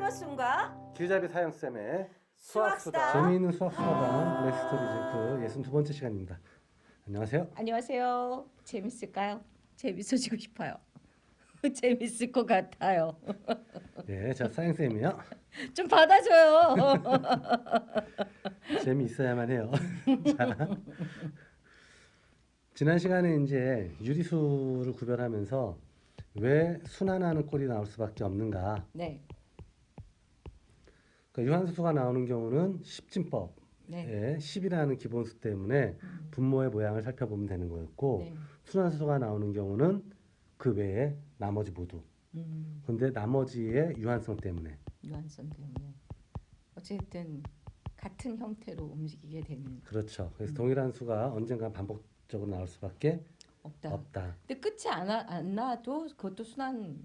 설머순과 길잡이 사형쌤의 수학수다. 재미있는 수학수다방 렉스토리즈 그 62번째 시간입니다. 안녕하세요. 안녕하세요. 재밌을까요? 재밌어지고 싶어요. 재밌을 것 같아요. 네, 저 사형쌤이요. 좀 받아줘요. 재미있어야만 해요. 자, 지난 시간에 이제 유리수를 구별하면서 왜 순환하는 꼴이 나올 수밖에 없는가. 네. 그러니까 유한수가 나오는 경우는 십진법에 네. 10이라는 기본수 때문에 분모의 모양을 살펴보면 되는 거였고, 네. 순환수가 나오는 경우는 그 외에 나머지 모두. 근데 나머지의 유한성 때문에. 유한선 때문에 어쨌든 같은 형태로 움직이게 되는. 그렇죠. 그래서 동일한 수가 언젠가 반복적으로 나올 수밖에 없다. 없다. 근데 끝이 안 나도 그것도 순환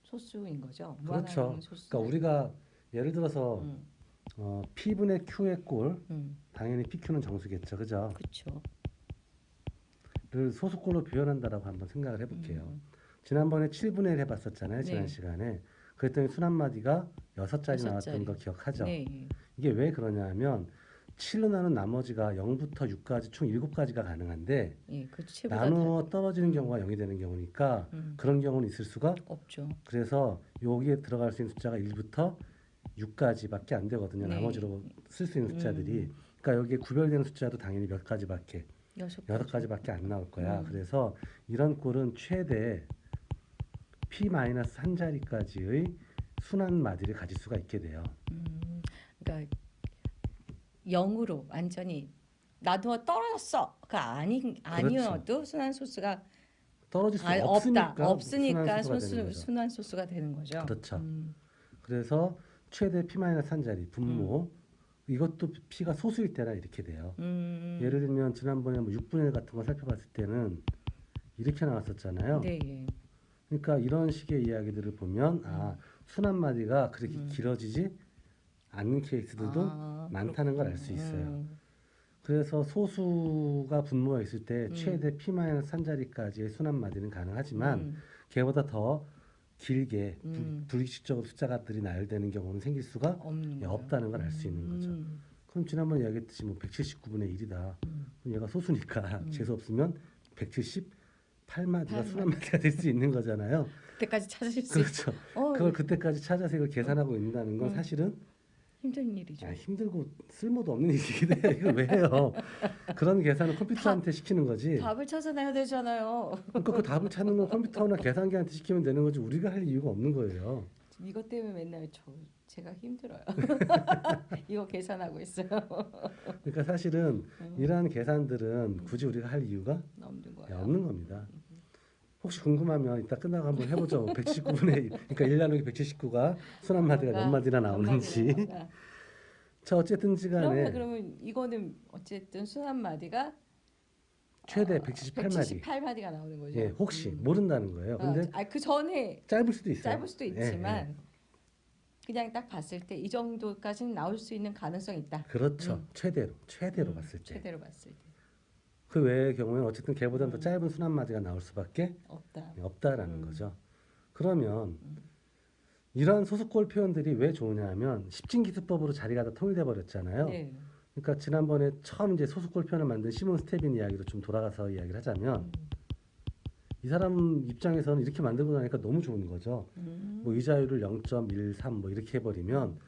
소수인 거죠. 그렇죠. 무한한 소수. 그러니까 우리가 예를 들어서 음. P분의 Q의 꼴, 음. 당연히 PQ는 정수겠죠. 그죠? 그렇죠. 를 소수꼴로 표현한다라고 한번 생각을 해볼게요. 음. 지난번에 7분의 1 해봤었잖아요. 지난 네. 시간에. 그랬더니 순환마디가 6자리 나왔던 거 기억하죠? 네. 이게 왜 그러냐 하면 7로 나눈 나머지가 0부터 6까지 총 7가지가 가능한데 예, 그 최보다 나누어 떨어지는 경우가 0이 되는 경우니까 그런 경우는 있을 수가 없죠. 그래서 여기에 들어갈 수 있는 숫자가 1부터 6까지밖에 안 되거든요. 네. 나머지로 쓸 수 있는 숫자들이. 그러니까 여기에 구별되는 숫자도 당연히 몇 가지밖에 6가지밖에 안 나올 거야. 그래서 이런 꼴은 최대 P-한 자리까지의 순환 마디를 가질 수가 있게 돼요. 그러니까 0으로 완전히 나도 떨어졌어가 아니어도 순환 소수가 떨어질 수가 없으니까 없으니까 순환 소수가 되는 거죠. 순환 소수가 되는 거죠. 그렇죠. 그래서 최대 P-한 자리 분모 이것도 P가 소수일 때나 이렇게 돼요. 예를 들면 지난번에 뭐 6분의 1 같은 거 살펴봤을 때는 이렇게 나왔었잖아요. 네. 예. 그러니까 이런 식의 이야기들을 보면 순환 마디가 그렇게 길어지지 않는 케이스들도 많다는 걸 알 수 있어요. 그래서 소수가 분모가 있을 때 최대 P-한 자리까지의 순환 마디는 가능하지만 걔보다 더 길게 불규칙적으로 숫자가들이 나열되는 경우는 생길 수가 없다는 걸 알 수 있는 거죠. 그럼 지난번에 이야기했듯이 뭐 179분의 1이다. 그럼 얘가 소수니까 재수 없으면 178마디가 순환 마디가 될 수 있는 거잖아요. 그때까지 찾으실 수 그렇죠. 그걸 그때까지 찾아서 이걸 계산하고 있다는 건 사실은 힘든 일이죠. 힘들고 쓸모도 없는 일이긴 해요. 이걸 왜 해요? 그런 계산은 컴퓨터한테 시키는 거지. 답을 찾아내야 되잖아요. 그러니까 그 답을 찾는 건 컴퓨터나 계산기한테 시키면 되는 거지 우리가 할 이유가 없는 거예요. 이것 때문에 맨날 제가 힘들어요. 이거 계산하고 있어요. 그러니까 사실은 이러한 계산들은 굳이 우리가 할 이유가 없는 거예요. 없는 겁니다. 혹시 궁금하면 이따 끝나고 한번 해보죠. 119분의 1, 그러니까 1 나누기 179가 순환 마디가 몇 마디나 나오는지. 자 어쨌든 간에 그러면 이거는 어쨌든 순환 마디가 최대 178마디. 178마디가 나오는 거죠. 예, 혹시 모른다는 거예요. 근데 그 전에 짧을 수도 있어요. 짧을 수도 있지만 그냥 딱 봤을 때 이 정도까지는 나올 수 있는 가능성이 있다. 그렇죠. 최대로 봤을 때. 최대로 봤을 때 그 외의 경우에는 어쨌든 걔보다는 더 짧은 순환 마디가 나올 수밖에 없다라는 거죠. 그러면 이러한 소수꼴 표현들이 왜 좋으냐 하면 십진기수법으로 자리가 다 통일돼 버렸잖아요. 네. 그러니까 지난번에 처음 이제 소수꼴 표현을 만든 시몬 스테빈 이야기로 좀 돌아가서 이야기를 하자면 이 사람 입장에서는 이렇게 만들고 나니까 너무 좋은 거죠. 뭐 이자율을 0.13 뭐 이렇게 해버리면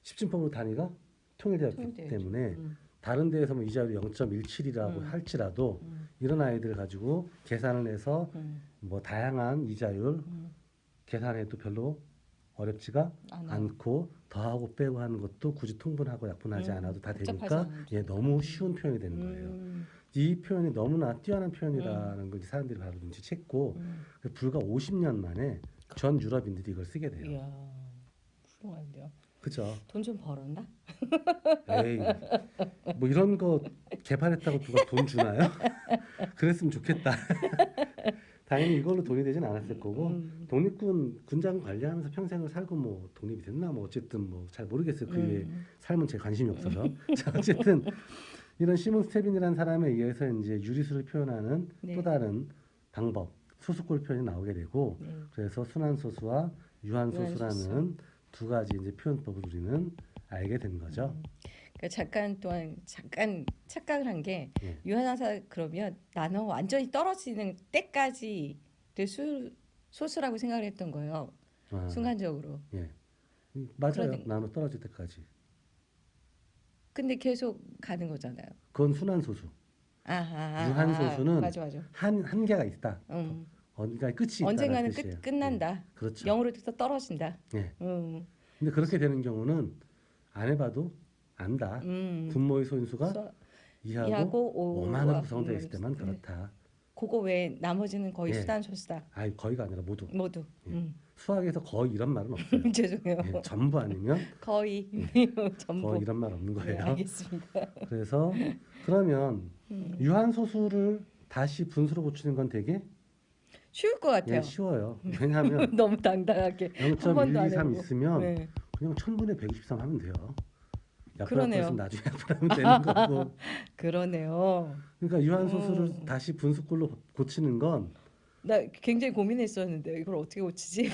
십진법으로 단위가 통일되었기 때문에 다른 데에서 뭐 이자율이 0.17이라고 할지라도 이런 아이들 가지고 계산을 해서 뭐 다양한 이자율 계산해도 별로 어렵지가 않고 더하고 빼고 하는 것도 굳이 통분하고 약분하지 않아도 다 되니까 너무 쉬운 표현이 되는 거예요. 이 표현이 너무나 뛰어난 표현이라는 걸 사람들이 바로 눈치챘고 불과 50년 만에 전 유럽인들이 이걸 쓰게 돼요. 이야, 훌륭한데요. 그죠? 돈 좀 벌었나? 에이, 뭐 이런 거 개발했다고 누가 돈 주나요? 그랬으면 좋겠다. 당연히 이걸로 돈이 되진 않았을 거고 독립군 군장 관리하면서 평생을 살고 뭐 독립이 됐나 뭐 어쨌든 뭐 잘 모르겠어요. 그의 삶은 제 관심이 없어서. 자, 어쨌든 이런 시몬 스테빈이라는 사람에 의해서 이제 유리수를 표현하는 또 다른 방법 소수꼴 표현이 나오게 되고 그래서 순환소수와 유한소수라는 유한소수. 두 가지 이제 표현법을 우리는 알게 된 거죠. 그러니까 잠깐 착각을 한 게 예. 유한하사 그러면 나는 완전히 떨어지는 때까지를 소수라고 생각을 했던 거예요. 아, 순간적으로. 예. 맞아요. 그러니 나눠 떨어질 때까지. 근데 계속 가는 거잖아요. 그건 순환소수. 아, 유한소수는 맞아, 맞아. 한계가 있다. 음. 그러니까 끝이 있다는 언젠가는 뜻이에요. 끝난다. 예. 그렇죠. 0으로부터 떨어진다. 예. 음. 근데 그렇게 되는 경우는 안 해봐도 안다. 분모의 소인수가 서- 2하고 이하고 5만으로 구성되어 있을 때만 네. 그렇다. 그거 외에 나머지는 거의 예. 수단 소수다. 아니 거의가 아니라 모두. 모두. 예. 수학에서 거의 이런 말은 없어요. 죄송해요. 예, 전부 아니면 거의 전부. 거의 이런 말 없는 네, 거예요. 알겠습니다. 그래서 그러면 유한소수를 다시 분수로 고치는 건 되게 쉬울 것 같아요. 쉬워요. 왜냐하면 너무 당당하게 한 번도 안 0.123 해보고. 있으면 네. 그냥 1000분의 123 하면 돼요. 약분할 그러네요. 것은 나중에 약분하면 되는 거고. 그러네요. 그러니까 유한소수를 다시 분수꼴로 고치는 건 나 굉장히 고민했었는데 이걸 어떻게 고치지?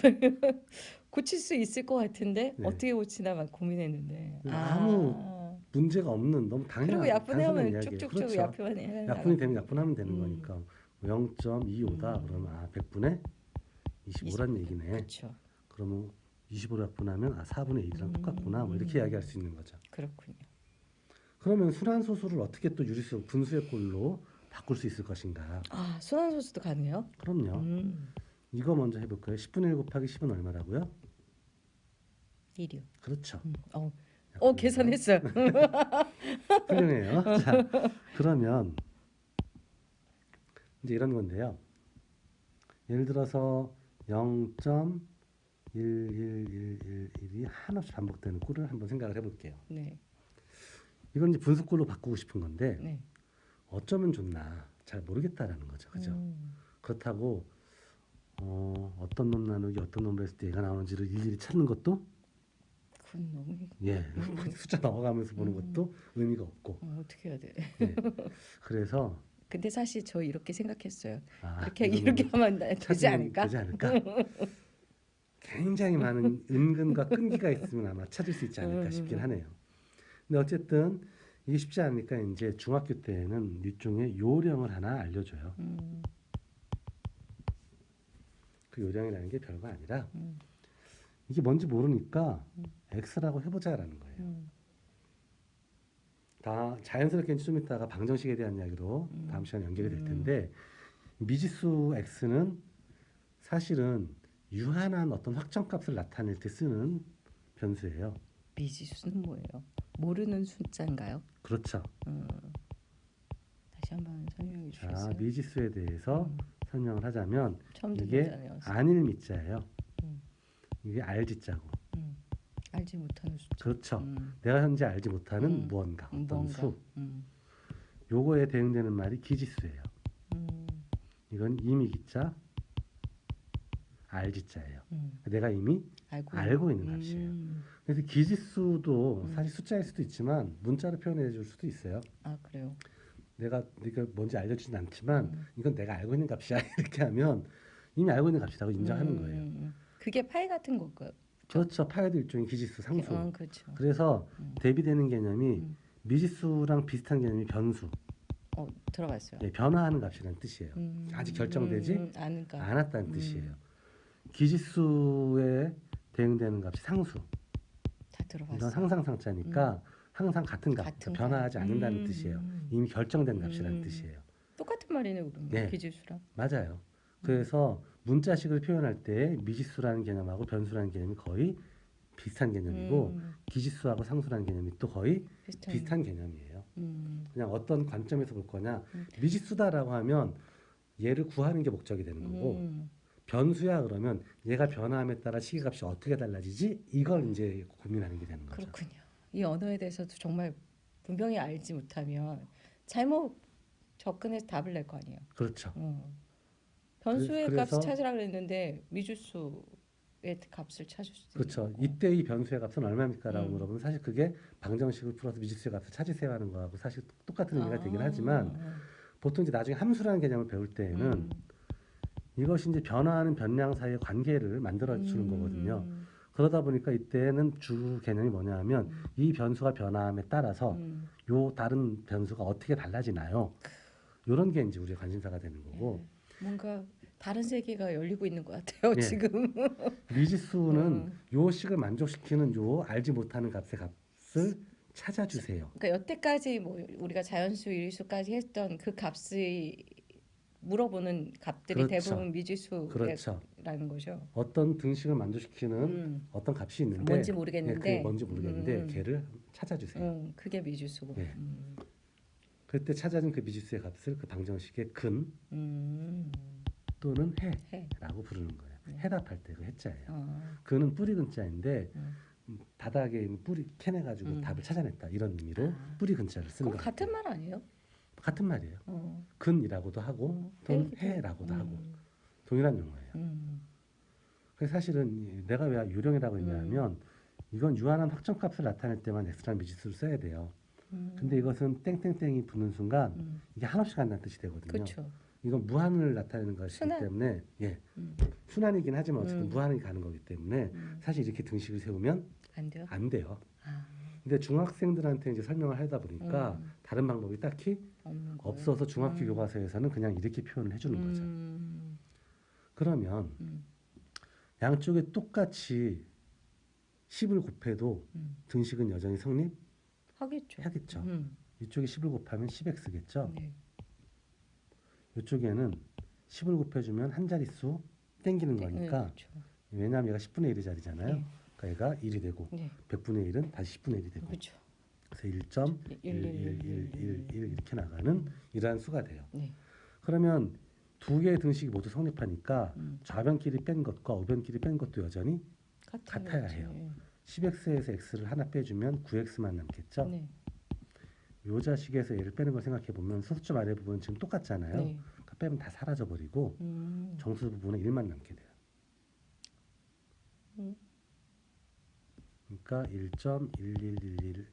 고칠 수 있을 것 같은데 네. 어떻게 고치나 막 고민했는데. 아무 문제가 없는 너무 그리고 단순한 약분하면 이야기예요. 쭉쭉쭉 그렇죠. 약분해. 약분이 되면 약분하면 되는 거니까 0.25다 그러면 100분의 25란 얘기네. 그렇죠. 그러면 25로 약분하면 4분의 1이랑 똑같구나. 뭐 이렇게 이야기할 수 있는 거죠. 그렇군요. 그러면 순환소수를 어떻게 또 유리수 분수의 꼴로 바꿀 수 있을 것인가? 아, 순환소수도 가능해요? 그럼요. 이거 먼저 해볼까요? 10분의 1 곱하기 10은 얼마라고요? 1이요. 그렇죠. 계산했어요. 훌륭해요. 자, 그러면 이제 이런 건데요. 예를 들어서 0.11111이 한없이 반복되는 꼴을 한번 생각을 해볼게요. 네. 이건 이제 분수꼴로 바꾸고 싶은 건데 네. 어쩌면 좋나 잘 모르겠다라는 거죠. 그죠? 그렇다고 어떤 놈 나누기 어떤 놈으로 했을 때 얘가 나오는지를 일일이 찾는 것도 그건 너무 숫자 넘어가면서 보는 것도 의미가 없고 어떻게 해야 돼? 예. 그래서 근데 사실 저 이렇게 생각했어요. 이거는 이렇게 하면 되지 찾으면 않을까? 되지 않을까? 굉장히 많은 은근과 끈기가 있으면 아마 찾을 수 있지 않을까 싶긴 하네요. 근데 어쨌든 이게 쉽지 않으니까 이제 중학교 때는 일종의 요령을 하나 알려줘요. 그 요령이라는 게 별거 아니라 이게 뭔지 모르니까 X라고 해보자라는 거예요. 다 자연스럽게 좀 이따가 방정식에 대한 이야기로 다음 시간에 연결이 될 텐데 미지수 X는 사실은 유한한 어떤 확정값을 나타낼 때 쓰는 변수예요. 미지수는 뭐예요? 모르는 숫자인가요? 그렇죠. 다시 한번 설명해 자, 주시겠어요? 미지수에 대해서 설명을 하자면 처음 이게 듣잖아요. 아닐 미자예요. 이게 알지자고. 알지 못하는 숫자. 그렇죠. 내가 현재 알지 못하는 무언가, 어떤 수. 요거에 대응되는 말이 기지수예요. 이건 이미 기자, 알지자예요. 내가 이미 알고 있는 값이에요. 그래서 기지수도 사실 숫자일 수도 있지만 문자로 표현해 줄 수도 있어요. 아, 그래요? 네가 뭔지 알려주진 않지만 이건 내가 알고 있는 값이야. 이렇게 하면 이미 알고 있는 값이라고 인정하는 거예요. 그게 파이 같은 걸까요? 그렇죠. 파이도 일종의 기지수 상수. 그렇죠. 그래서 대비되는 개념이 미지수랑 비슷한 개념이 변수. 들어갔어요. 예, 변화하는 값이라는 뜻이에요. 아직 결정되지 않았다는 뜻이에요. 기지수에 대응되는 값이 상수. 다 들어갔어요. 이건 항상 상자니까 항상 같은 값, 같은 변화하지 값. 않는다는 뜻이에요. 이미 결정된 값이라는 뜻이에요. 똑같은 말이네 그러면 네. 기지수랑. 맞아요. 그래서 문자식을 표현할 때 미지수라는 개념하고 변수라는 개념이 거의 비슷한 개념이고 기지수하고 상수라는 개념이 또 거의 비슷한 개념이에요. 그냥 어떤 관점에서 볼 거냐. 미지수다라고 하면 얘를 구하는 게 목적이 되는 거고 변수야 그러면 얘가 변화함에 따라 시계값이 어떻게 달라지지? 이걸 이제 고민하는 게 되는 거죠. 그렇군요. 이 언어에 대해서도 정말 분명히 알지 못하면 잘못 접근해서 답을 낼 거 아니에요. 그렇죠. 변수의 그래서- 값을 찾으라 그랬는데 미지수의 값을 찾을 수도 그렇죠. 있고. 이때 이 변수의 값은 얼마입니까라고 물어보면 사실 그게 방정식을 풀어서 미지수의 값을 찾으세요 하는 거하고 사실 똑같은 의미가 되긴 하지만 보통 이제 나중에 함수라는 개념을 배울 때에는 이것이 이제 변화하는 변량 사이의 관계를 만들어 주는 거거든요. 그러다 보니까 이때는 주 개념이 뭐냐 하면 이 변수가 변화함에 따라서 요 다른 변수가 어떻게 달라지나요? 요런 게 이제 우리의 관심사가 되는 거고. 뭔가 다른 세계가 열리고 있는 것 같아요, 예. 지금. 미지수는 요 식을 만족시키는 요 알지 못하는 값의 값을 찾아주세요. 그러니까 여태까지 뭐 우리가 자연수, 유리수까지 했던 그 값이 물어보는 값들이 그렇죠. 대부분 미지수라는 그렇죠. 거죠. 어떤 등식을 만족시키는 어떤 값이 있는데 뭔지 예, 모르겠는데, 그게 뭔지 모르겠는데 걔를 찾아주세요. 그게 미지수고. 예. 그때 찾아준 그 미지수의 값을 그 방정식의 근 또는 해라고 부르는 거예요. 해답할 때 그 해자예요. 근은 뿌리 근자인데 바닥에 있는 뿌리 캐내가지고 답을 찾아냈다 이런 의미로 뿌리 근자를 쓰는 그럼 거 같은 말 아니에요? 같은 말이에요. 어. 근이라고도 하고 또는 해라고도 하고 동일한 용어예요. 그래서 사실은 내가 왜 유령이라고 했냐면 이건 유한한 확정값을 나타낼 때만 x라는 미지수를 써야 돼요. 근데 이것은 땡땡땡이 붙는 순간 이게 한없이 간다는 뜻이 되거든요. 그렇죠. 이건 무한을 나타내는 것이기 순환. 때문에 예, 순환이긴 하지만 어쨌든 무한이 가는 거기 때문에 사실 이렇게 등식을 세우면 안 돼요? 안 돼요. 아, 근데 중학생들한테 이제 설명을 하다 보니까 다른 방법이 딱히 없는 거예요. 없어서 중학교 교과서에서는 그냥 이렇게 표현을 해주는 거죠. 그러면 양쪽에 똑같이 10을 곱해도 등식은 여전히 하겠죠. 성립하겠죠. 이쪽에 10을 곱하면 10x겠죠. 네. 이쪽에는 10을 곱해주면 한 자릿수 땡기는 네, 거니까 그렇죠. 왜냐하면 얘가 10분의 1이 자리잖아요. 네. 그러니까 얘가 1이 되고 네. 100분의 1은 다시 10분의 1이 되고 그렇죠. 그래서 1.1111 이렇게 나가는 이러한 수가 돼요. 네. 그러면 두 개의 등식이 모두 성립하니까 좌변끼리 뺀 것과 우변끼리 뺀 것도 여전히 같아야 해요. 10x에서 x를 하나 빼주면 9x만 남겠죠. 네. 요 자식에서 얘를 빼는 걸 생각해 보면 소수점 아래 부분은 지금 똑같잖아요. 네. 그러니까 빼면 다 사라져 버리고 정수 부분에 1만 남게 돼요. 그러니까 1.1111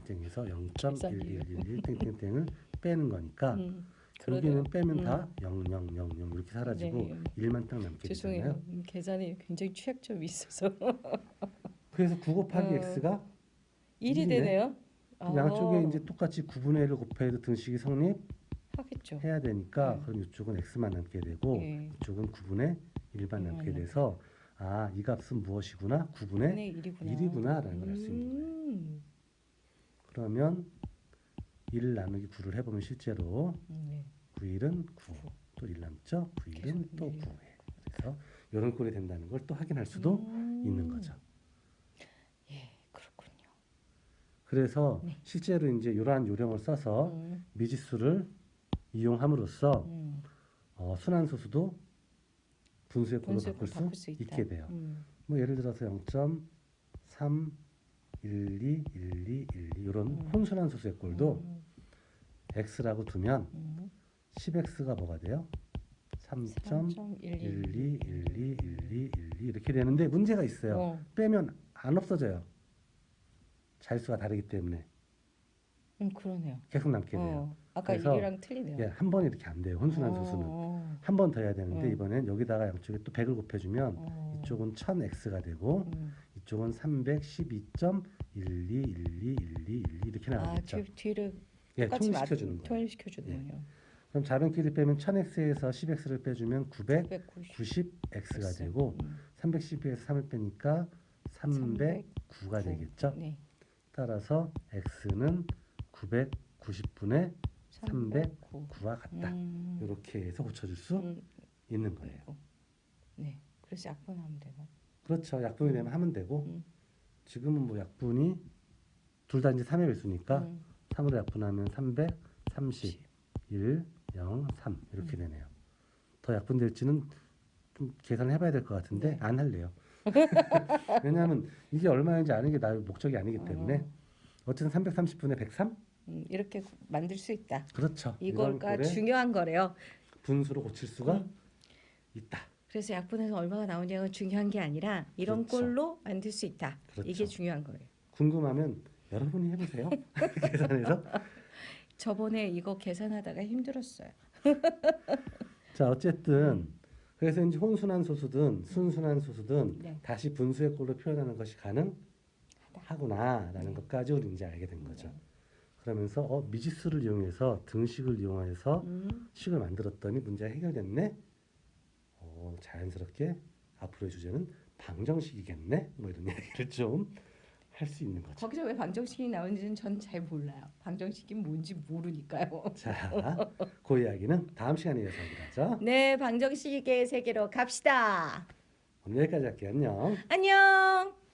땡땡땡에서 0.1111 땡땡땡을 빼는 거니까 여기는 빼면 다 0000 이렇게 사라지고 네. 1만 딱 남게 죄송해요. 되잖아요. 계산에 굉장히 취약점이 있어서 그래서 9 곱하기 x가 1이 일이네. 되네요. 양쪽에 이제 똑같이 9분의 1을 곱해도 등식이 성립해야 하겠죠. 되니까 그럼 이쪽은 x만 남게 되고 예. 이쪽은 9분의 1만 남게 돼서 아, 이 값은 무엇이구나? 9분의 1이구나라는 걸 알 수 있는 거예요. 그러면 1 나누기 9를 해보면 실제로 9일은 9, 또 1 남죠? 9일은 또 9에 그래서 이런 꼴이 된다는 걸 또 확인할 수도 있는 거죠. 예, 그렇군요. 그래서 실제로 이제 이러한 요령을 써서 미지수를 이용함으로써 순환소수도 분수의 꼴로 바꿀 수 있게 돼요. 뭐 예를 들어서 0.3121212 이런 혼순환 소수의 꼴도 x라고 두면 10x가 뭐가 돼요? 3.121212 이렇게 되는데 문제가 있어요. 빼면 안 없어져요. 자릿수가 다르기 때문에. 그러네요. 계속 남게 돼요. 아까 그래서 1이랑 틀리네요. 예, 한 번 이렇게 안 돼요. 혼순환 소수는. 한 번 더 해야 되는데 이번엔 여기다가 양쪽에 또 100을 곱해주면 이쪽은 1000x가 되고 이쪽은 312.121212 이렇게 나가겠죠. 뒤를 예, 똑같이 통일시켜주는 거예요. 통일시켜주는군요. 그럼 좌변끼리 빼면 1000x에서 10x를 빼주면 990. 990x가 되고 312에서 3을 빼니까 309가 되겠죠. 네. 따라서 x는 990분의 309와 같다. 이렇게 해서 고쳐줄 수 있는 거예요. 네. 그래서 약분하면 되나? 그렇죠. 약분이 되면 하면 되고 지금은 뭐 약분이 둘 다 이제 3의 배수니까 3으로 약분하면 331, 0, 3 이렇게 되네요. 더 약분될지는 좀 계산을 해봐야 될 것 같은데 안 할래요. 왜냐하면 이게 얼마인지 아는 게 나의 목적이 아니기 때문에 어쨌든 330분의 103? 이렇게 만들 수 있다. 그렇죠. 이걸까 중요한 거래요. 분수로 고칠 수가 있다. 그래서 약분해서 얼마가 나오냐가 중요한 게 아니라 이런 그렇죠. 꼴로 만들 수 있다. 그렇죠. 이게 중요한 거예요. 궁금하면 여러분이 해보세요. 계산해서. 저번에 이거 계산하다가 힘들었어요. 자 어쨌든 그래서 이제 혼순환 소수든 순순환 소수든 네. 다시 분수의 꼴로 표현하는 것이 가능하구나라는 것까지 우리 이제 알게 된 거죠. 그러면서 미지수를 이용해서 등식을 이용해서 식을 만들었더니 문제가 해결됐네. 자연스럽게 앞으로의 주제는 방정식이겠네. 뭐 이런 이야기를 좀 할 수 있는 거죠. 거기서 왜 방정식이 나오는지는 전 잘 몰라요. 방정식이 뭔지 모르니까요. 자, 그 이야기는 다음 시간에 이어서 하기로 하죠. 네, 방정식의 세계로 갑시다. 오늘 여기까지 할게요. 안녕. 안녕.